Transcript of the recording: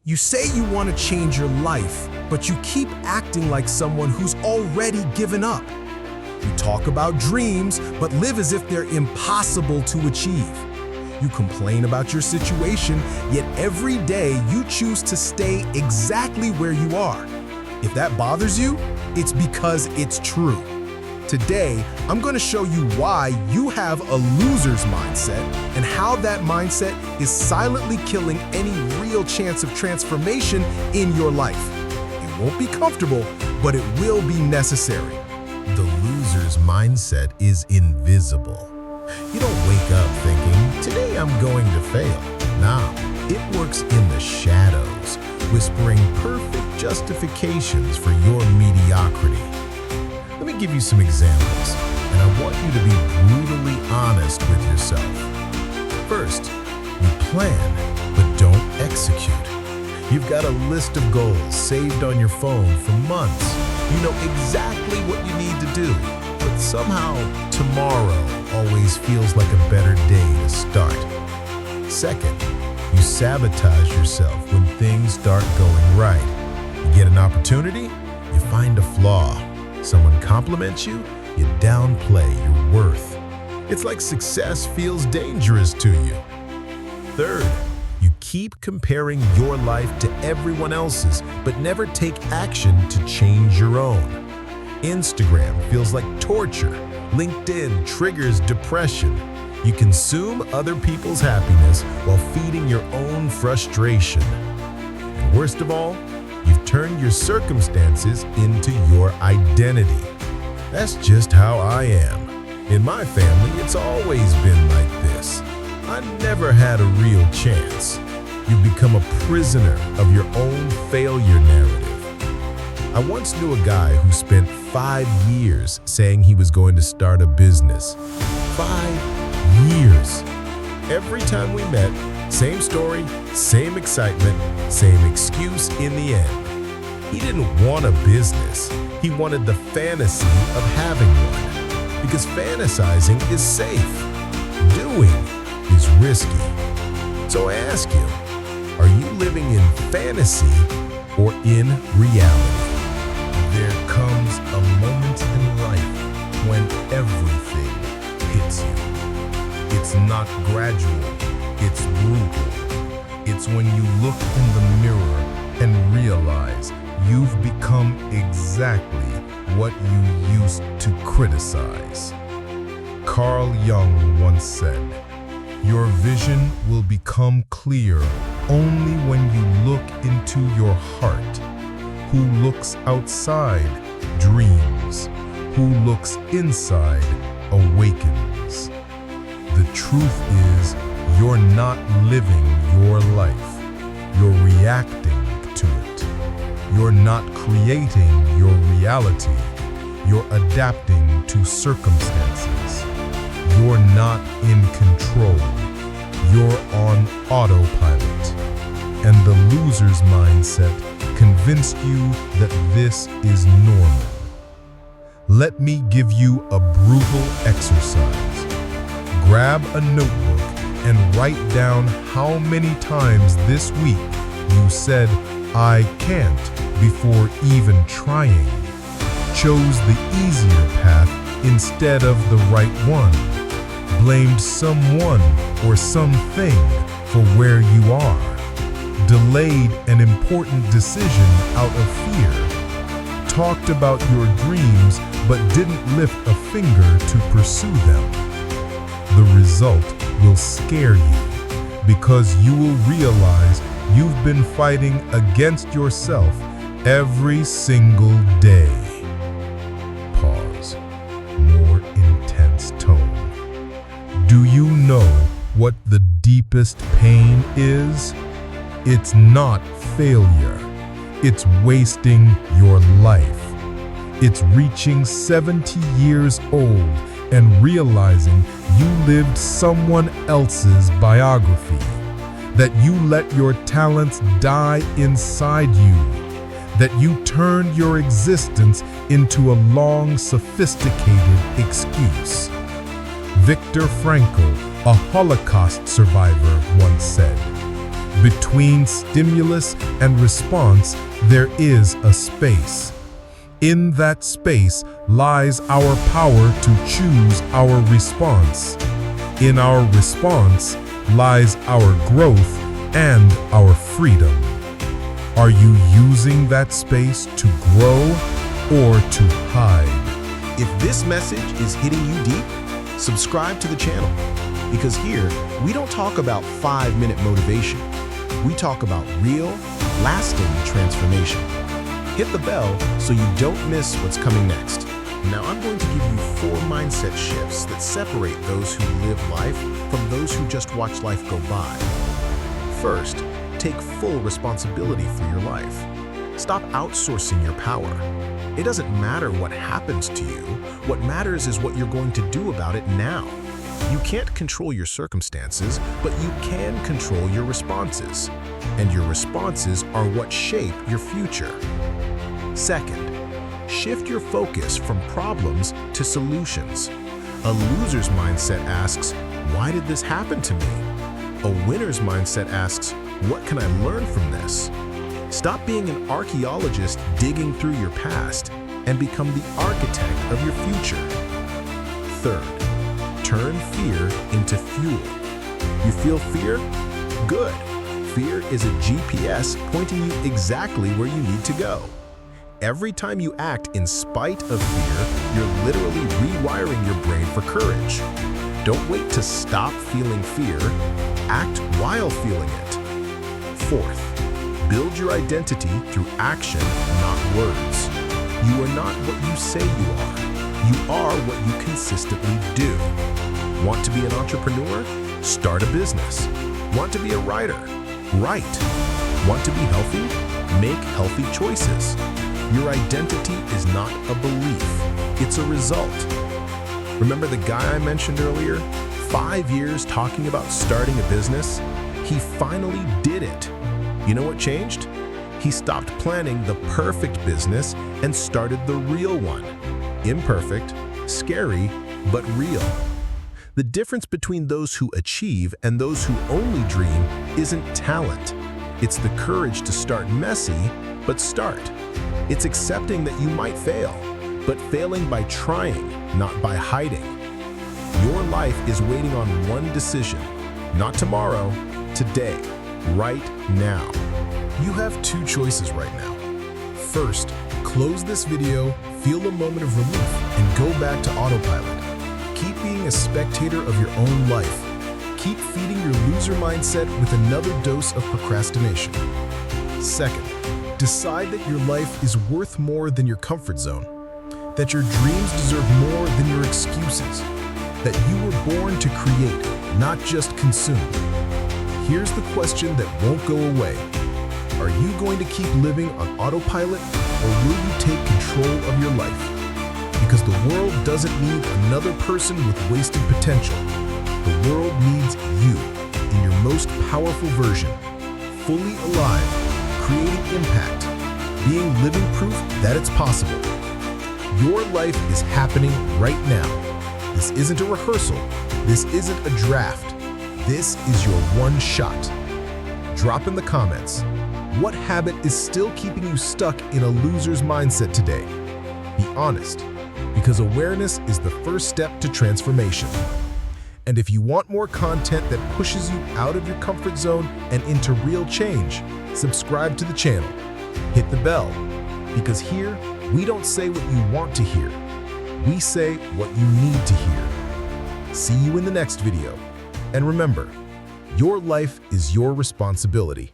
You say you want to change your life, but you keep acting like someone who's already given up. You talk about dreams, but live as if they're impossible to achieve. You complain about your situation, yet every day you choose to stay exactly where you are. If that bothers you, it's because it's true. Today, I'm going to show you why you have a loser's mindset and how that mindset is silently killing any real chance of transformation in your life. It won't be comfortable, but it will be necessary. The loser's mindset is invisible. You don't wake up thinking, today I'm going to fail. Nah, it works in the shadows, whispering perfect justifications for your mediocrity. Let me give you some examples, and I want you to be brutally honest with yourself. First, you plan, but don't execute. You've got a list of goals saved on your phone for months. You know exactly what you need to do, but somehow tomorrow always feels like a better day to start. Second, you sabotage yourself when things start going right. You get an opportunity, you find a flaw. Someone compliments you, you downplay your worth. It's like success feels dangerous to you. Third, you keep comparing your life to everyone else's, but never take action to change your own. Instagram feels like torture. LinkedIn triggers depression. You consume other people's happiness while feeding your own frustration. And worst of all, you've turned your circumstances into your identity. That's just how I am. In my family, it's always been like this. I never had a real chance. You've become a prisoner of your own failure narrative. I once knew a guy who spent 5 years saying he was going to start a business. 5 years. Every time we met, same story, same excitement, same excuse in the end. He didn't want a business. He wanted the fantasy of having one. Because fantasizing is safe. Doing is risky. So I ask you, are you living in fantasy or in reality? There comes a moment in life when everything hits you. It's not gradual, it's brutal. It's when you look in the mirror and realize you've become exactly what you used to criticize. Carl Jung once said, "Your vision will become clear only when you look into your heart. Who looks outside dreams. Who looks inside awakens." The truth is, you're not living your life. You're reacting to it. You're not creating your reality. You're adapting to circumstances. You're not in control. You're on autopilot. And the loser's mindset convinced you that this is normal. Let me give you a brutal exercise. Grab a notebook and write down how many times this week you said, "I can't," before even trying. Chose the easier path instead of the right one. Blamed someone or something for where you are. Delayed an important decision out of fear. Talked about your dreams but didn't lift a finger to pursue them. The result will scare you because you will realize you've been fighting against yourself every single day. Pause. More intense tone. Do you know what the deepest pain is? It's not failure. It's wasting your life. It's reaching 70 years old and realizing you lived someone else's biography, that you let your talents die inside you, that you turned your existence into a long, sophisticated excuse. Viktor Frankl, a Holocaust survivor, once said, Between stimulus and response, there is a space. In that space lies our power to choose our response. In our response lies our growth and our freedom. Are you using that space to grow or to hide? If this message is hitting you deep, subscribe to the channel. Because here, we don't talk about 5-minute motivation. We talk about real, lasting transformation. Hit the bell so you don't miss what's coming next. Now I'm going to give you 4 mindset shifts that separate those who live life from those who just watch life go by. First, take full responsibility for your life. Stop outsourcing your power. It doesn't matter what happens to you. What matters is what you're going to do about it now. You can't control your circumstances, but you can control your responses. And your responses are what shape your future. Second, shift your focus from problems to solutions. A loser's mindset asks, why did this happen to me? A winner's mindset asks, what can I learn from this? Stop being an archaeologist digging through your past and become the architect of your future. Third, turn fear into fuel. You feel fear? Good. Fear is a GPS pointing you exactly where you need to go. Every time you act in spite of fear, you're literally rewiring your brain for courage. Don't wait to stop feeling fear. Act while feeling it. Fourth, build your identity through action, not words. You are not what you say you are. You are what you consistently do. Want to be an entrepreneur? Start a business. Want to be a writer? Write. Want to be healthy? Make healthy choices. Your identity is not a belief, it's a result. Remember the guy I mentioned earlier? 5 years talking about starting a business? He finally did it. You know what changed? He stopped planning the perfect business and started the real one. Imperfect, scary, but real. The difference between those who achieve and those who only dream isn't talent. It's the courage to start messy, but start. It's accepting that you might fail, but failing by trying, not by hiding. Your life is waiting on one decision, not tomorrow, today, right now. You have 2 choices right now. First, close this video, feel a moment of relief, and go back to autopilot. Keep being a spectator of your own life. Keep feeding your loser mindset with another dose of procrastination. Second, decide that your life is worth more than your comfort zone, that your dreams deserve more than your excuses, that you were born to create, not just consume. Here's the question that won't go away. Are you going to keep living on autopilot, or will you take control of your life? Because the world doesn't need another person with wasted potential. The world needs you in your most powerful version, fully alive, creating impact, being living proof that it's possible. Your life is happening right now. This isn't a rehearsal. This isn't a draft. This is your one shot. Drop in the comments, what habit is still keeping you stuck in a loser's mindset today? Be honest, because awareness is the first step to transformation. And if you want more content that pushes you out of your comfort zone and into real change, subscribe to the channel. Hit the bell, because here, we don't say what you want to hear. We say what you need to hear. See you in the next video. And remember, your life is your responsibility.